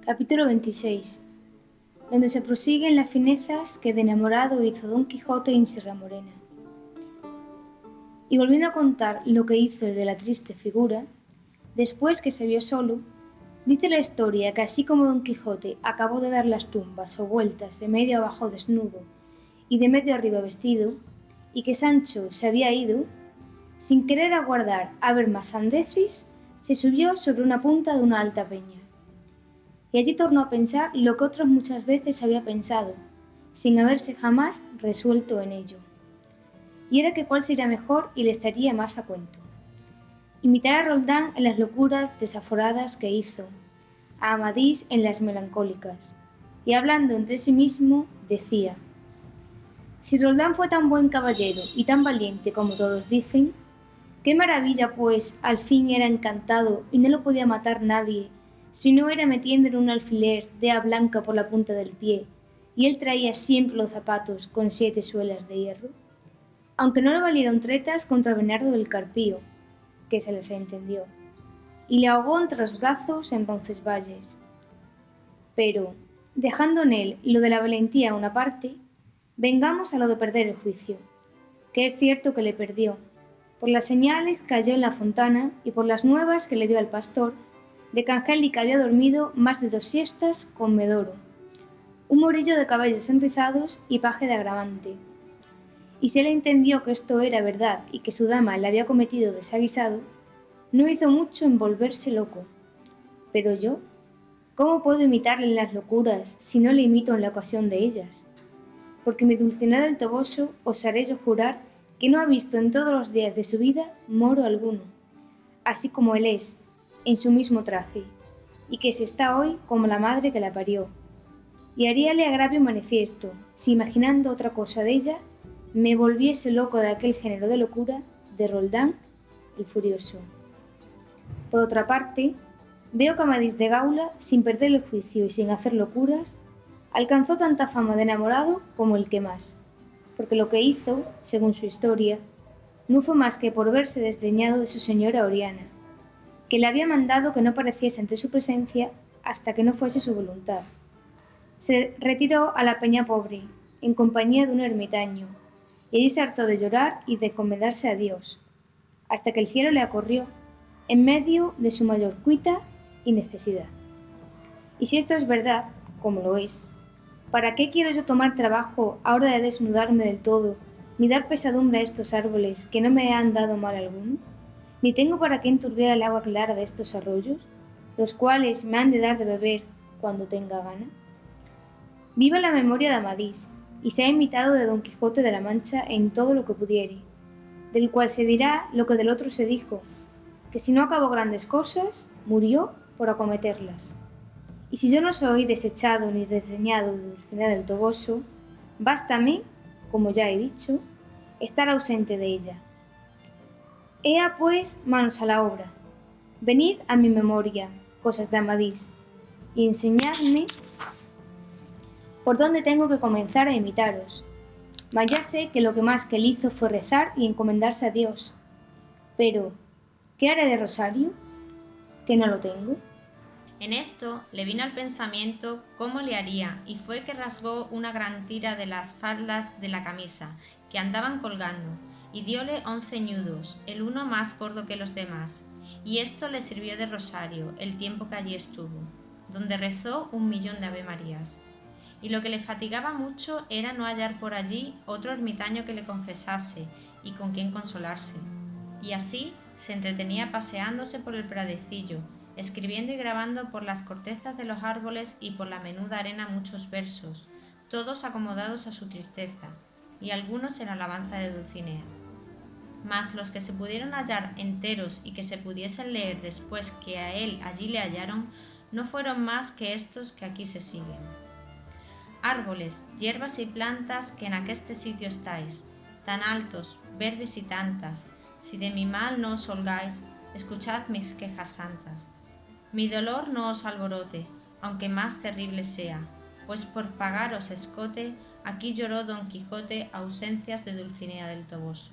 Capítulo 26, donde se prosiguen las finezas que de enamorado hizo Don Quijote en Sierra Morena. Y volviendo a contar lo que hizo el de la triste figura, después que se vio solo, dice la historia que así como Don Quijote acabó de dar las tumbas o vueltas de medio abajo desnudo y de medio arriba vestido, y que Sancho se había ido, sin querer aguardar a ver más sandeces, se subió sobre una punta de una alta peña. Y allí tornó a pensar lo que otras muchas veces había pensado, sin haberse jamás resuelto en ello. Y era que cuál sería mejor y le estaría más a cuento. Imitar a Roldán en las locuras desaforadas que hizo, a Amadís en las melancólicas, y hablando entre sí mismo, decía: si Roldán fue tan buen caballero y tan valiente como todos dicen, qué maravilla pues al fin era encantado y no lo podía matar nadie, si no era metiéndole un alfiler de a blanca por la punta del pie, y él traía siempre los zapatos con 7 suelas de hierro, aunque no le valieron tretas contra Bernardo del Carpío, que se les entendió, y le ahogó entre los brazos en Roncesvalles. Pero, dejando en él lo de la valentía a una parte, vengamos a lo de perder el juicio, que es cierto que le perdió, por las señales que cayó en la fontana y por las nuevas que le dio al pastor de que Angélica había dormido más de 2 siestas con Medoro, un morillo de caballos enrizados y paje de agravante. Y si él entendió que esto era verdad y que su dama le había cometido desaguisado, no hizo mucho en volverse loco. Pero yo, ¿cómo puedo imitarle en las locuras si no le imito en la ocasión de ellas? Porque mi Dulcinea del Toboso osaré yo jurar que no ha visto en todos los días de su vida moro alguno, así como él es, en su mismo traje, y que se está hoy como la madre que la parió. Y haríale agravio manifiesto, si imaginando otra cosa de ella, me volviese loco de aquel género de locura de Roldán el Furioso. Por otra parte, veo que Amadís de Gaula, sin perder el juicio y sin hacer locuras, alcanzó tanta fama de enamorado como el que más, porque lo que hizo, según su historia, no fue más que por verse desdeñado de su señora Oriana, que le había mandado que no pareciese ante su presencia hasta que no fuese su voluntad. Se retiró a la peña pobre, en compañía de un ermitaño, y allí se hartó de llorar y de encomendarse a Dios, hasta que el cielo le acorrió, en medio de su mayor cuita y necesidad. Y si esto es verdad, como lo es, ¿para qué quiero yo tomar trabajo ahora de desnudarme del todo, ni dar pesadumbre a estos árboles que no me han dado mal alguno? Ni tengo para qué enturbiar el agua clara de estos arroyos, los cuales me han de dar de beber cuando tenga gana. Viva la memoria de Amadís, y sea imitado de Don Quijote de la Mancha en todo lo que pudiere, del cual se dirá lo que del otro se dijo, que si no acabó grandes cosas, murió por acometerlas. Y si yo no soy desechado ni desdeñado de Dulcinea del Toboso, bástame, como ya he dicho, estar ausente de ella. Ea pues manos a la obra, venid a mi memoria, cosas de Amadís, y enseñadme por dónde tengo que comenzar a imitaros. Mas ya sé que lo que más que él hizo fue rezar y encomendarse a Dios. Pero, ¿qué haré de rosario? ¿Que no lo tengo? En esto le vino al pensamiento cómo le haría, y fue que rasgó una gran tira de las faldas de la camisa, que andaban colgando, y diole 11 ñudos, el uno más gordo que los demás, y esto le sirvió de rosario el tiempo que allí estuvo, donde rezó 1.000.000 de avemarías. Y lo que le fatigaba mucho era no hallar por allí otro ermitaño que le confesase y con quien consolarse. Y así se entretenía paseándose por el pradecillo, escribiendo y grabando por las cortezas de los árboles y por la menuda arena muchos versos, todos acomodados a su tristeza, y algunos en alabanza de Dulcinea. Mas los que se pudieron hallar enteros y que se pudiesen leer después que a él allí le hallaron, no fueron más que estos que aquí se siguen. Árboles, hierbas y plantas que en aqueste sitio estáis, tan altos, verdes y tantas, si de mi mal no os holgáis, escuchad mis quejas santas. Mi dolor no os alborote, aunque más terrible sea, pues por pagaros escote, aquí lloró Don Quijote ausencias de Dulcinea del Toboso.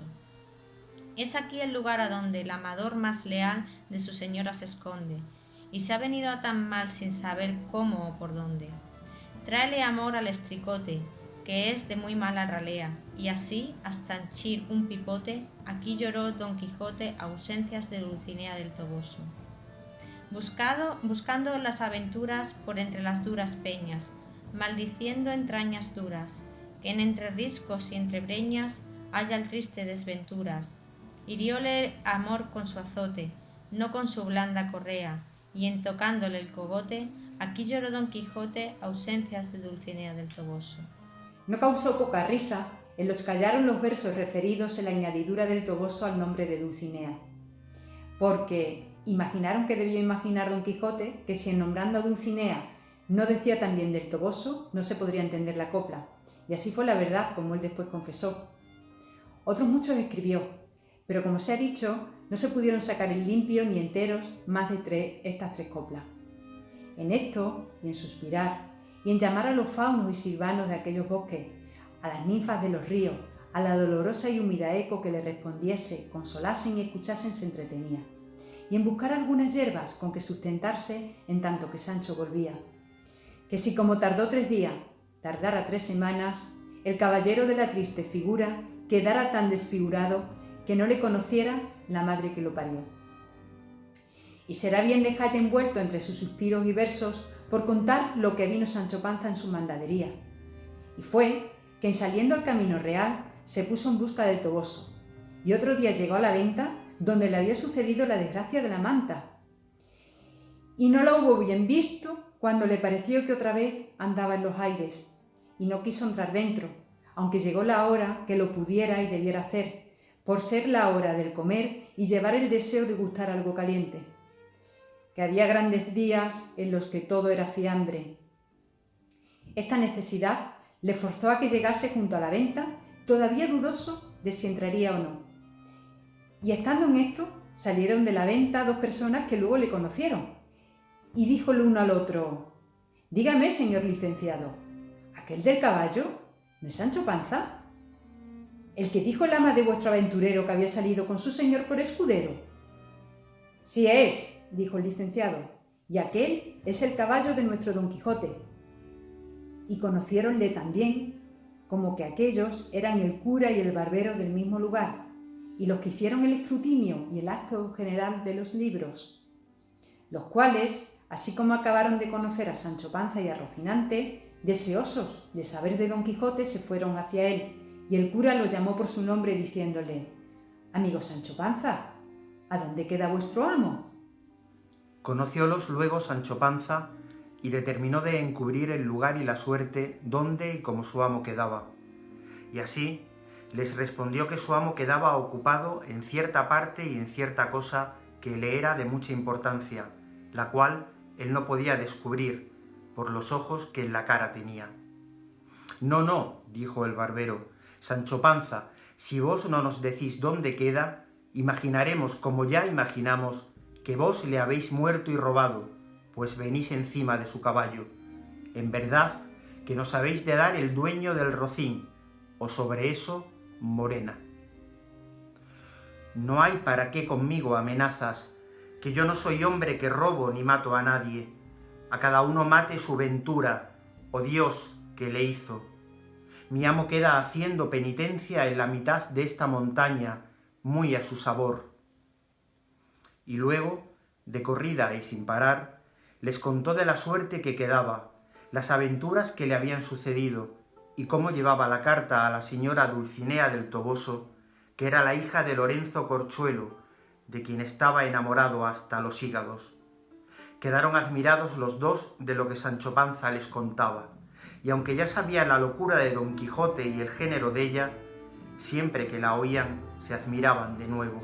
Es aquí el lugar adonde el amador más leal de su señora se esconde, y se ha venido a tan mal sin saber cómo o por dónde. Tráele amor al estricote, que es de muy mala ralea, y así, hasta henchir un pipote, aquí lloró Don Quijote ausencias de Dulcinea del Toboso. Buscando las aventuras por entre las duras peñas, maldiciendo entrañas duras, que en entre riscos y entre breñas haya el triste desventuras. Hirióle amor con su azote, no con su blanda correa, y en tocándole el cogote, aquí lloró Don Quijote ausencias de Dulcinea del Toboso. No causó poca risa en los que hallaron los versos referidos en la añadidura del Toboso al nombre de Dulcinea, porque imaginaron que debió imaginar Don Quijote que si en nombrando a Dulcinea no decía también del Toboso, no se podría entender la copla, y así fue la verdad, como él después confesó. Otros muchos escribió, pero como se ha dicho, no se pudieron sacar en limpio ni enteros más de estas tres coplas. En esto, y en suspirar, y en llamar a los faunos y silvanos de aquellos bosques, a las ninfas de los ríos, a la dolorosa y húmeda eco que le respondiese, consolasen y escuchasen, se entretenía, y en buscar algunas hierbas con que sustentarse en tanto que Sancho volvía. Que si como tardó 3 días, tardara 3 semanas, el caballero de la triste figura quedara tan desfigurado que no le conociera la madre que lo parió. Y será bien dejalle envuelto entre sus suspiros y versos por contar lo que vino Sancho Panza en su mandadería. Y fue que en saliendo al camino real se puso en busca del Toboso, y otro día llegó a la venta donde le había sucedido la desgracia de la manta. Y no la hubo bien visto cuando le pareció que otra vez andaba en los aires, y no quiso entrar dentro, aunque llegó la hora que lo pudiera y debiera hacer, por ser la hora del comer y llevar el deseo de gustar algo caliente. Que había grandes días en los que todo era fiambre. Esta necesidad le forzó a que llegase junto a la venta, todavía dudoso de si entraría o no. Y estando en esto, salieron de la venta 2 personas que luego le conocieron, y dijo el uno al otro: «Dígame, señor licenciado, ¿aquel del caballo no es Sancho Panza? ¿El que dijo el ama de vuestro aventurero que había salido con su señor por escudero?» «Sí es», dijo el licenciado, «y aquel es el caballo de nuestro Don Quijote». Y conociéronle también como que aquellos eran el cura y el barbero del mismo lugar, y los que hicieron el escrutinio y el acto general de los libros, los cuales, así como acabaron de conocer a Sancho Panza y a Rocinante, deseosos de saber de Don Quijote, se fueron hacia él, y el cura lo llamó por su nombre diciéndole: «Amigo Sancho Panza, ¿a dónde queda vuestro amo?» Conociólos luego Sancho Panza y determinó de encubrir el lugar y la suerte donde y como su amo quedaba. Y así les respondió que su amo quedaba ocupado en cierta parte y en cierta cosa que le era de mucha importancia, la cual él no podía descubrir por los ojos que en la cara tenía. «No, no», dijo el barbero, «Sancho Panza, si vos no nos decís dónde queda, imaginaremos, como ya imaginamos, que vos le habéis muerto y robado, pues venís encima de su caballo. En verdad que nos habéis de dar el dueño del rocín, o sobre eso, morena. No hay para qué conmigo amenazas, que yo no soy hombre que robo ni mato a nadie. A cada uno mate su ventura, o Dios que le hizo. Mi amo queda haciendo penitencia en la mitad de esta montaña, muy a su sabor». Y luego, de corrida y sin parar, les contó de la suerte que quedaba, las aventuras que le habían sucedido, y cómo llevaba la carta a la señora Dulcinea del Toboso, que era la hija de Lorenzo Corchuelo, de quien estaba enamorado hasta los hígados. Quedaron admirados los dos de lo que Sancho Panza les contaba, y aunque ya sabía la locura de Don Quijote y el género de ella, siempre que la oían se admiraban de nuevo.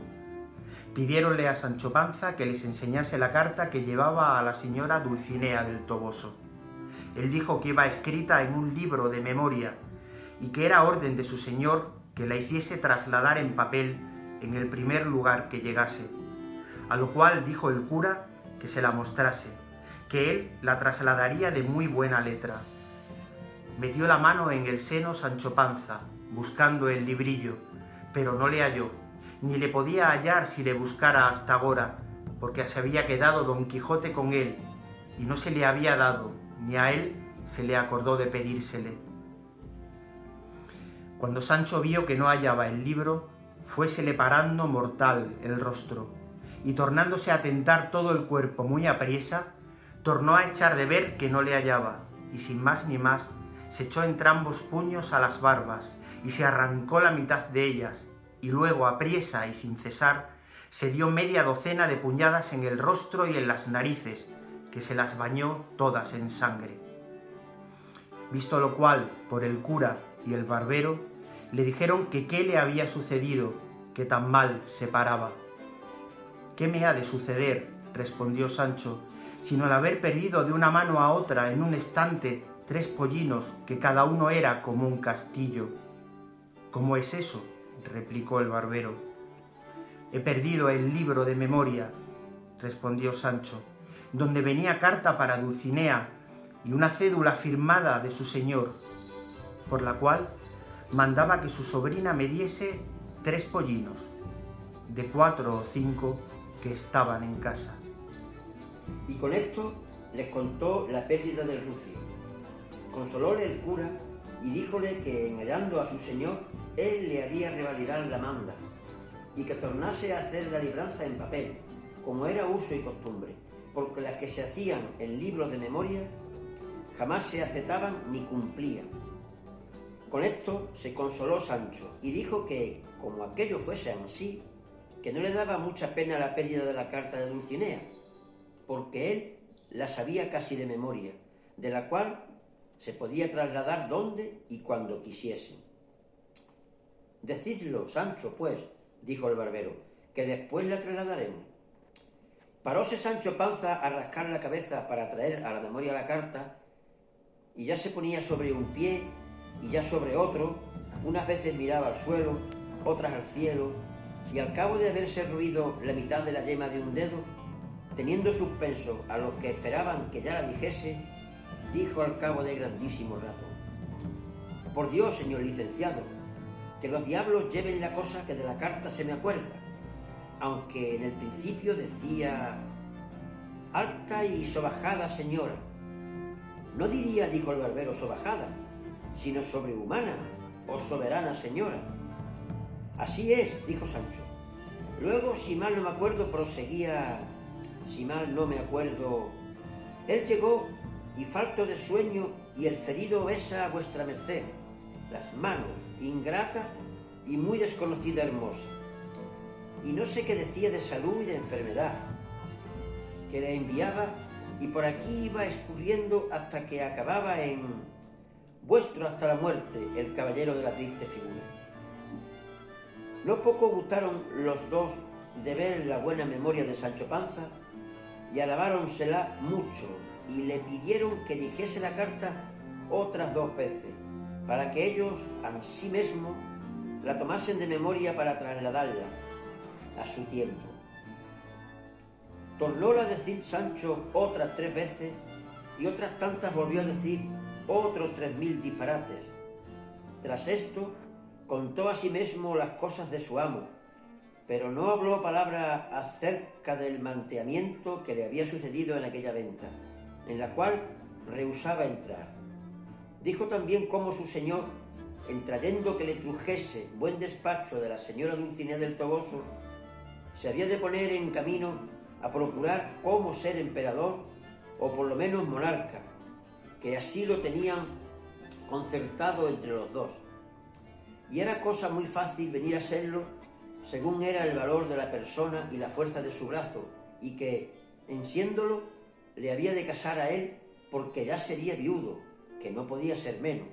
Pidiéronle a Sancho Panza que les enseñase la carta que llevaba a la señora Dulcinea del Toboso. Él dijo que iba escrita en un libro de memoria y que era orden de su señor que la hiciese trasladar en papel en el primer lugar que llegase, a lo cual dijo el cura que se la mostrase, que él la trasladaría de muy buena letra. Metió la mano en el seno Sancho Panza, buscando el librillo, pero no le halló, ni le podía hallar si le buscara hasta agora, porque se había quedado Don Quijote con él, y no se le había dado, ni a él se le acordó de pedírsele. Cuando Sancho vio que no hallaba el libro, fuésele parando mortal el rostro, y tornándose a tentar todo el cuerpo muy apriesa, tornó a echar de ver que no le hallaba, y sin más ni más, se echó entrambos puños a las barbas, y se arrancó la mitad de ellas, y luego apriesa y sin cesar, se dio media docena de puñadas en el rostro y en las narices, que se las bañó todas en sangre. Visto lo cual, por el cura y el barbero, le dijeron que qué le había sucedido, que tan mal se paraba. «¿Qué me ha de suceder?», respondió Sancho, «sino el haber perdido de una mano a otra en un estante 3 pollinos, que cada uno era como un castillo». «¿Cómo es eso?», replicó el barbero. «He perdido el libro de memoria», respondió Sancho, «donde venía carta para Dulcinea y una cédula firmada de su señor, por la cual mandaba que su sobrina me diese 3 pollinos, de 4 o 5 que estaban en casa». Y con esto les contó la pérdida del rucio. Consolóle el cura y díjole que en hallando a su señor, él le haría revalidar la manda, y que tornase a hacer la libranza en papel, como era uso y costumbre, porque las que se hacían en libros de memoria jamás se aceptaban ni cumplían. Con esto se consoló Sancho y dijo que, como aquello fuese ansí, que no le daba mucha pena la pérdida de la carta de Dulcinea, porque él la sabía casi de memoria, de la cual se podía trasladar donde y cuando quisiese. «Decidlo, Sancho, pues», dijo el barbero, «que después la trasladaremos». Paróse Sancho Panza a rascar la cabeza para traer a la memoria la carta, y ya se ponía sobre un pie y ya sobre otro, unas veces miraba al suelo, otras al cielo, y al cabo de haberse roído la mitad de la yema de un dedo, teniendo suspenso a los que esperaban que ya la dijese, dijo al cabo de grandísimo rato: «Por Dios, señor licenciado, que los diablos lleven la cosa que de la carta se me acuerda, aunque en el principio decía: alta y sobajada señora». «No diría», dijo el barbero, «sobajada, sino sobrehumana o soberana señora». «Así es», dijo Sancho. Luego, si mal no me acuerdo, proseguía: «Si mal no me acuerdo, él llegó y falto de sueño y el ferido besa a vuestra merced las manos, ingrata y muy desconocida hermosa. Y no sé qué decía de salud y de enfermedad, que le enviaba y por aquí iba escurriendo hasta que acababa en: vuestro hasta la muerte, el caballero de la triste figura». No poco gustaron los dos de ver la buena memoria de Sancho Panza y alabáronsela mucho y le pidieron que dijese la carta otras 2 veces, para que ellos ansí mismo la tomasen de memoria para trasladarla a su tiempo. Tornóla a decir Sancho otras 3 veces y otras tantas volvió a decir otros 3000 disparates. Tras esto contó a sí mismo las cosas de su amo, pero no habló palabra acerca del manteamiento que le había sucedido en aquella venta, en la cual rehusaba entrar. Dijo también cómo su señor, en trayendo que le trujese buen despacho de la señora Dulcinea del Toboso, se había de poner en camino a procurar cómo ser emperador o por lo menos monarca, que así lo tenían concertado entre los dos. Y era cosa muy fácil venir a serlo según era el valor de la persona y la fuerza de su brazo, y que, en siéndolo, le había de casar a él porque ya sería viudo, que no podía ser menos,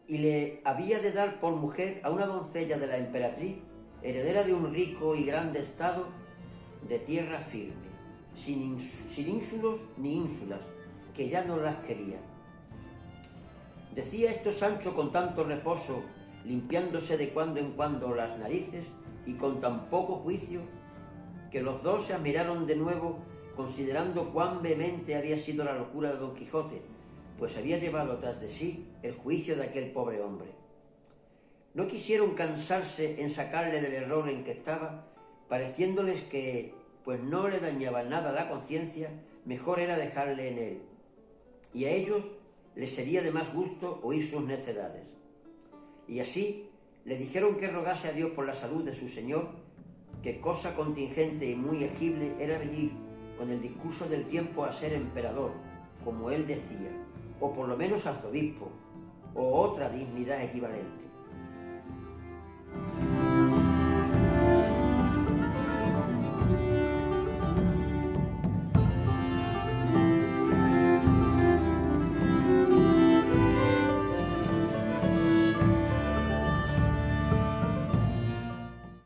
y le había de dar por mujer a una doncella de la emperatriz, heredera de un rico y grande estado, de tierra firme, sin ínsulos ni ínsulas, que ya no las quería. Decía esto Sancho con tanto reposo, limpiándose de cuando en cuando las narices y con tan poco juicio, que los dos se admiraron de nuevo, considerando cuán vehemente había sido la locura de Don Quijote, pues había llevado tras de sí el juicio de aquel pobre hombre. No quisieron cansarse en sacarle del error en que estaba, pareciéndoles que, pues no le dañaba nada la conciencia, mejor era dejarle en él. Y a ellos les sería de más gusto oír sus necedades. Y así le dijeron que rogase a Dios por la salud de su señor, que cosa contingente y muy egible era venir con el discurso del tiempo a ser emperador, como él decía, o por lo menos arzobispo, o otra dignidad equivalente.